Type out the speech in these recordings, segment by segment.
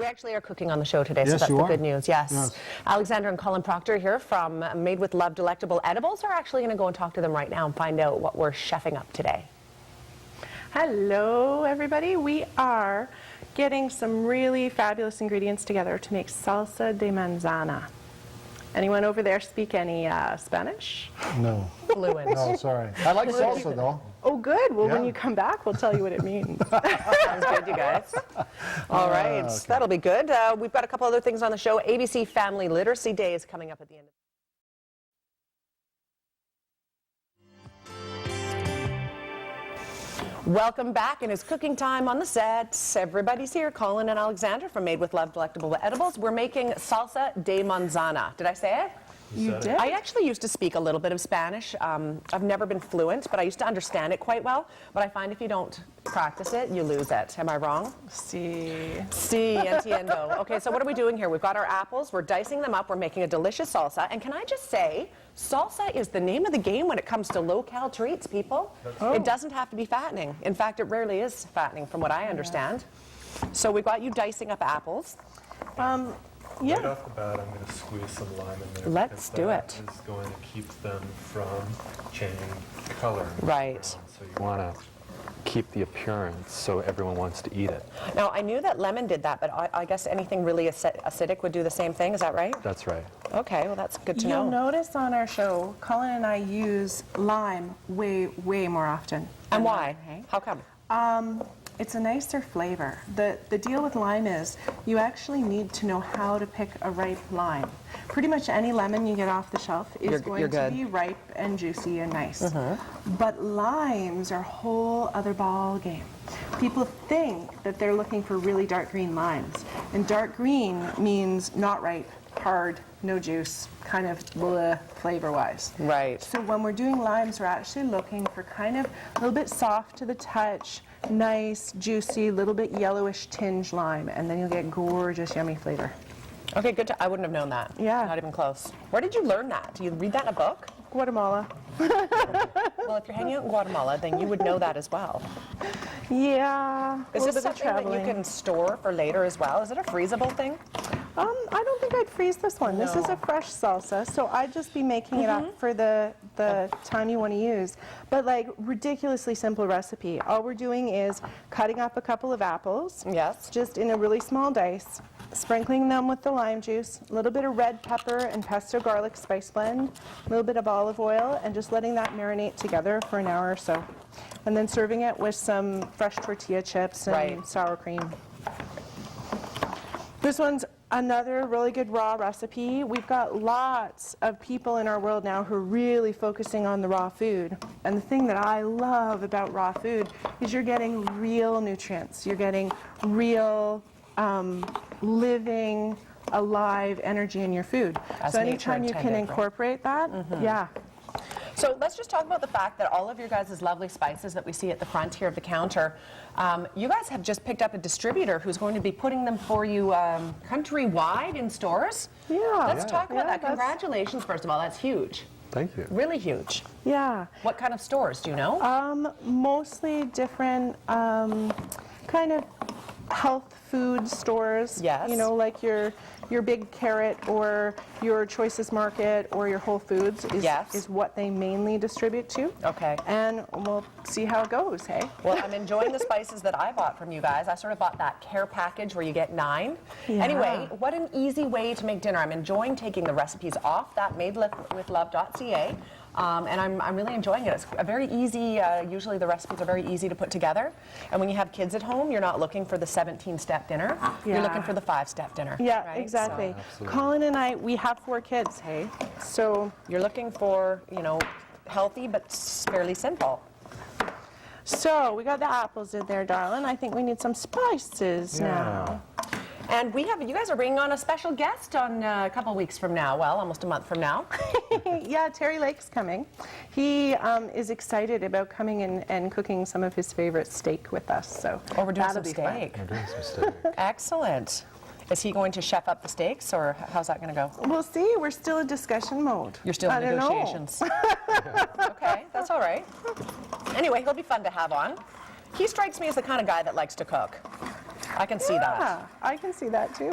We actually are cooking on the show today, so Yes, that's you the are. good news. Yes. Yes. Alexander and Colin Proctor here from Made with Love Delectable Edibles are actually going to go and talk to them right now and find out what we're chefing up today. Hello, everybody. We are getting some really fabulous ingredients together to make salsa de manzana. Anyone over there speak any Spanish? No. Fluent. No, sorry. I like salsa, though. Oh, good. Well, when Yeah. you come back, we'll tell you what it means. Sounds good, you guys. All right, okay. that'll be good. We've got a couple other things on the show. ABC Family Literacy Day is coming up at the end. Welcome back, and it's cooking time on the set. Everybody's here. Colin and Alexander from Made with Love Delectable Edibles. We're making salsa de manzana. Did I say it? You did? I actually used to speak a little bit of Spanish. I've never been fluent, but I used to understand it quite well. But I find if you don't practice it, you lose it. Am I wrong? Sí. Sí, entiendo. Okay, so what are we doing here? We've got our apples. We're dicing them up. We're making a delicious salsa. And can I just say, salsa is the name of the game when it comes to low-cal treats, people. It doesn't have to be fattening. In fact, it rarely is fattening, from what I understand. So we've got you dicing up apples. Yeah. Right off the bat, I'm going to squeeze some lime in there. Let's do it. That is going to keep them from changing color. Right. So you want to keep the appearance so everyone wants to eat it. Now, I knew that lemon did that, but I guess anything really acidic would do the same thing. Is that right? That's right. Okay, well, that's good to You'll know. notice on our show, Colin and I use lime way more often. And than why? lemon, hey? How come? It's a nicer flavor. The deal with lime is you actually need to know how to pick a ripe lime. Pretty much any lemon you get off the shelf is You're going to good. be ripe and juicy and nice. But limes are a whole other ball game. People think that they're looking for really dark green limes. And dark green means not ripe, hard, no juice, kind of bleh flavor-wise. Right. So when we're doing limes, we're actually looking for kind of a little bit soft to the touch, nice, juicy, little bit yellowish tinge lime, and then you'll get gorgeous, yummy flavor. Okay, good. I wouldn't have known that. Yeah. Not even close. Where did you learn that? Do you read that in a book? Guatemala. Well, if you're hanging out in Guatemala, then you would know that as well. Yeah. Is a this little bit of something that you traveling. can store for later as well? Is it a freezable thing? I don't think I'd freeze this one. This is No. a fresh salsa, so I'd just be making it up for the time you want to use. But like ridiculously simple recipe. All we're doing is cutting up a couple of apples. Yes. Just in a really small dice, sprinkling them with the lime juice, a little bit of red pepper and pesto garlic spice blend, a little bit of olive oil, and just letting that marinate together for an hour or so. And then serving it with some fresh tortilla chips and Right. sour cream. This one's another really good raw recipe. We've got lots of people in our world now who are really focusing on the raw food. And the thing that I love about raw food is you're getting real nutrients. You're getting real, living, alive energy in your food. As so nature anytime you can intended, right? incorporate that, yeah. So let's just talk about the fact that all of your guys' lovely spices that we see at the front here of the counter, you guys have just picked up a distributor who's going to be putting them for you countrywide in stores. Yeah. Let's talk about that. that's- Congratulations, first of all. That's huge. Thank you. Really huge. Yeah. What kind of stores, do you know? Mostly different kind of health food stores. Yes. You know, like your Big Carrot or your Choices Market or your Whole Foods Yes. is what they mainly distribute to. Okay. And we'll see how it goes, hey? Well, I'm enjoying the spices that I bought from you guys. I sort of bought that care package where you get 9. Yeah. Anyway, what an easy way to make dinner. I'm enjoying taking the recipes off that madewithlove.ca. And I'm really enjoying it. It's a very easy, usually the recipes are very easy to put together. And when you have kids at home, you're not looking for the 17-step dinner. You're Yeah. looking for the 5-step dinner. Yeah, right? exactly. Absolutely. Colin and I, we have 4 kids, hey? So So you're looking for, you know, healthy but fairly simple. we got the apples in there, darling. I think we need some spices now. And you guys are bringing on a special guest on a couple weeks from now. Well, almost a month from now. Yeah, Terry Lake's coming. He is excited about coming in and cooking some of his favorite steak with us. So Oh, we're doing that'll some be fun. steak. We're doing some steak. Excellent. Is he going to chef up the steaks, or how's that going to go? We'll see. We're still in discussion mode. You're still I in don't know. negotiations. Okay, that's all right. Anyway, he'll be fun to have on. He strikes me as the kind of guy that likes to cook. I can see that. Yeah, I can see that too.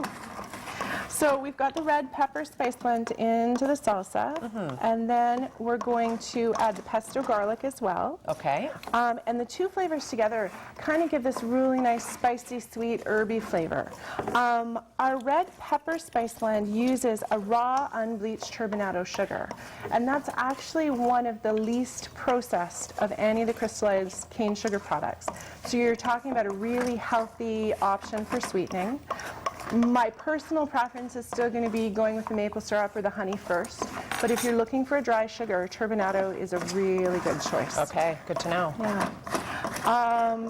So we've got the red pepper spice blend into the salsa, and then we're going to add the pesto garlic as well. Okay. And the two flavors together kind of give this really nice spicy, sweet, herby flavor. Our red pepper spice blend uses a raw, unbleached turbinado sugar, and that's actually one of the least processed of any of the crystallized cane sugar products. So you're talking about a really healthy option for sweetening. My personal preference is still going to be going with the maple syrup or the honey first, but if you're looking for a dry sugar, turbinado is a really good choice. Okay, good to know. Yeah.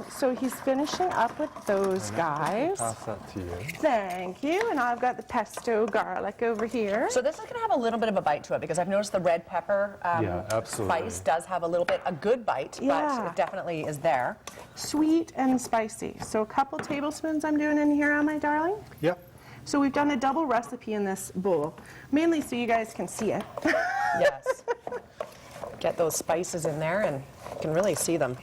So he's finishing up with those guys. Pass that to you. Thank you. And I've got the pesto garlic over here. So this is going to have a little bit of a bite to it because I've noticed the red pepper Yeah, absolutely. spice does have a good bite, Yeah. but it definitely is there. Sweet and spicy. So a couple tablespoons I'm doing in here, my darling. Yep. So we've done a double recipe in this bowl, mainly so you guys can see it. Yes. Get those spices in there and you can really see them.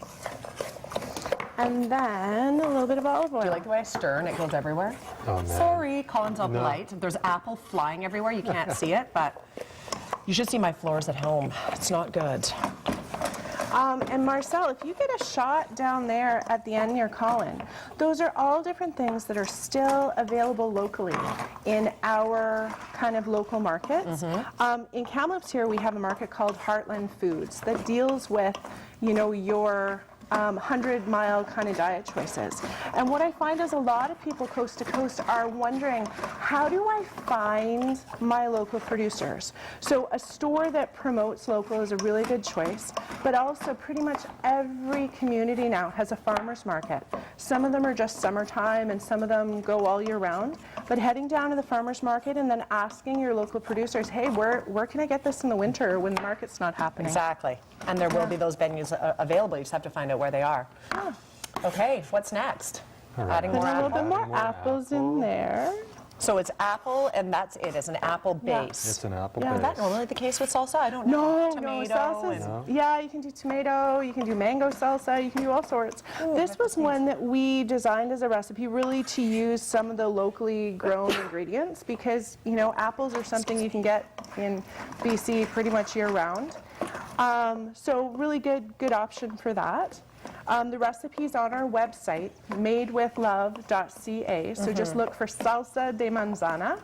And then a little bit of olive oil. Do you like the way I stir and it goes everywhere? Oh, man. Sorry, Colin's all polite. There's apple flying everywhere. You can't see it, but you should see my floors at home. It's not good. And Marcel, if you get a shot down there at the end near Colin, those are all different things that are still available locally in our kind of local markets. In Kamloops here, we have a market called Heartland Foods that deals with, you know, your 100-mile kind of diet choices. And what I find is a lot of people coast to coast are wondering, how do I find my local producers? So a store that promotes local is a really good choice, but also pretty much every community now has a farmer's market. Some of them are just summertime and some of them go all year round, but heading down to the farmer's market and then asking your local producers, hey, where can I get this in the winter when the market's not happening? Exactly. And there will be those venues available. You just have to find out where they are. Okay, what's next? Adding Put more a little apple. bit more apples in there. So it's apple, and that's it. It's an apple Yeah. base. It's an apple Yeah, Is that base. normally the case with salsa? I don't know. No, Tomato salsas. and- Yeah, you can do tomato, you can do mango salsa, you can do all sorts. This was one that we designed as a recipe really to use some of the locally grown ingredients because, you know, apples are something you can get in BC pretty much year round. So really good option for that. The recipe's on our website, madewithlove.ca, so just look for Salsa de Manzana.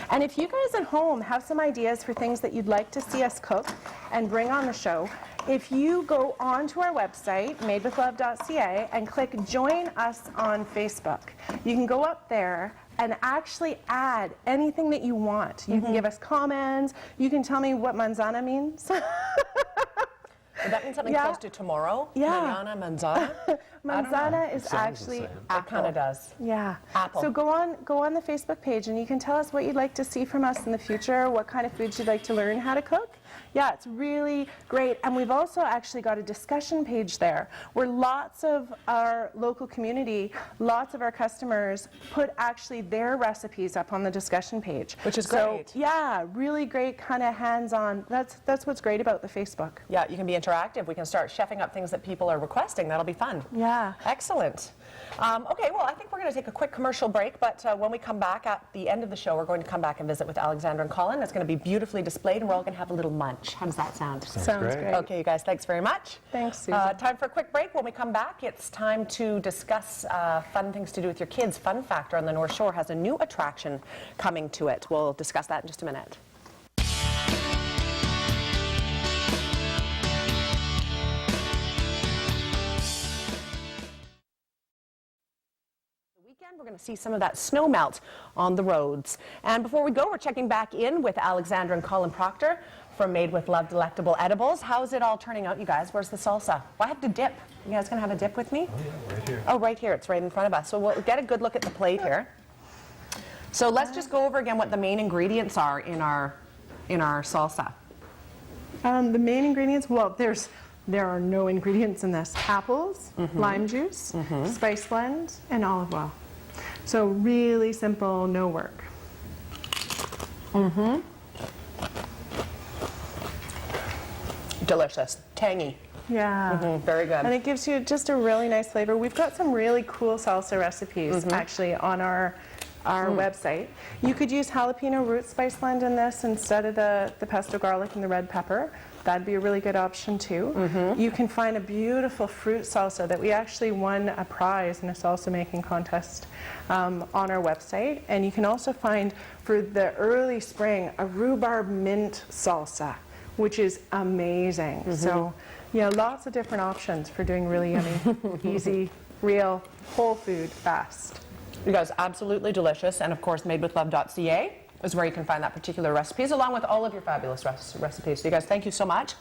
And if you guys at home have some ideas for things that you'd like to see us cook and bring on the show, if you go onto our website, madewithlove.ca, and click Join Us on Facebook, you can go up there and actually add anything that you want. You can give us comments, you can tell me what manzana means. Would that mean something Yeah. close to tomorrow? Yeah. Manzana? Manzana is Sounds the actually same. It kind of does. Yeah. Apple. So go on the Facebook page and you can tell us what you'd like to see from us in the future, what kind of foods you'd like to learn how to cook. Yeah, it's really great. And we've also actually got a discussion page there where lots of our local community, lots of our customers put actually their recipes up on the discussion page. Which is So, great. yeah, really great kind of hands-on. That's what's great about the Facebook. Yeah, you can be interactive. We can start chefing up things that people are requesting. That'll be fun. Yeah. Excellent. Okay, well, I think we're going to take a quick commercial break, but when we come back at the end of the show, we're going to come back and visit with Alexandra and Colin. It's going to be beautifully displayed, and we're all going to have a little lunch. How does that sound? Sounds great. great. Okay, you guys, thanks very much. Thanks, Susan. Time for a quick break. When we come back, it's time to discuss fun things to do with your kids. Fun Factor on the North Shore has a new attraction coming to it. We'll discuss that in just a minute. We're going to see some of that snow melt on the roads. And before we go, we're checking back in with Alexandra and Colin Proctor from Made with Love Delectable Edibles. How's it all turning out, you guys? Where's the salsa? Well, I have to dip. You guys going to have a dip with me? Oh, yeah, right here. Oh, right here. It's right in front of us. So we'll get a good look at the plate here. So let's just go over again what the main ingredients are in our salsa. The main ingredients, well, there are no ingredients in this. Apples, lime juice, spice blend, and olive oil. So really simple, no work. Delicious. Tangy. Yeah. Very good. And it gives you just a really nice flavor. We've got some really cool salsa recipes actually on our website. You could use jalapeno root spice blend in this instead of the pesto garlic and the red pepper. That'd be a really good option too. You can find a beautiful fruit salsa that we actually won a prize in a salsa making contest on our website. And you can also find for the early spring a rhubarb mint salsa, which is amazing. So, you know, lots of different options for doing really yummy, easy, real, whole food, fast. You guys, absolutely delicious. And of course, madewithlove.ca is where you can find that particular recipes, along with all of your fabulous recipes. So you guys, thank you so much.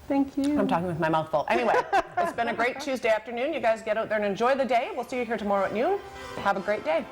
Thank you. I'm talking with my mouth full. Anyway, it's been a great Tuesday afternoon. You guys get out there and enjoy the day. We'll see you here tomorrow at noon. Have a great day.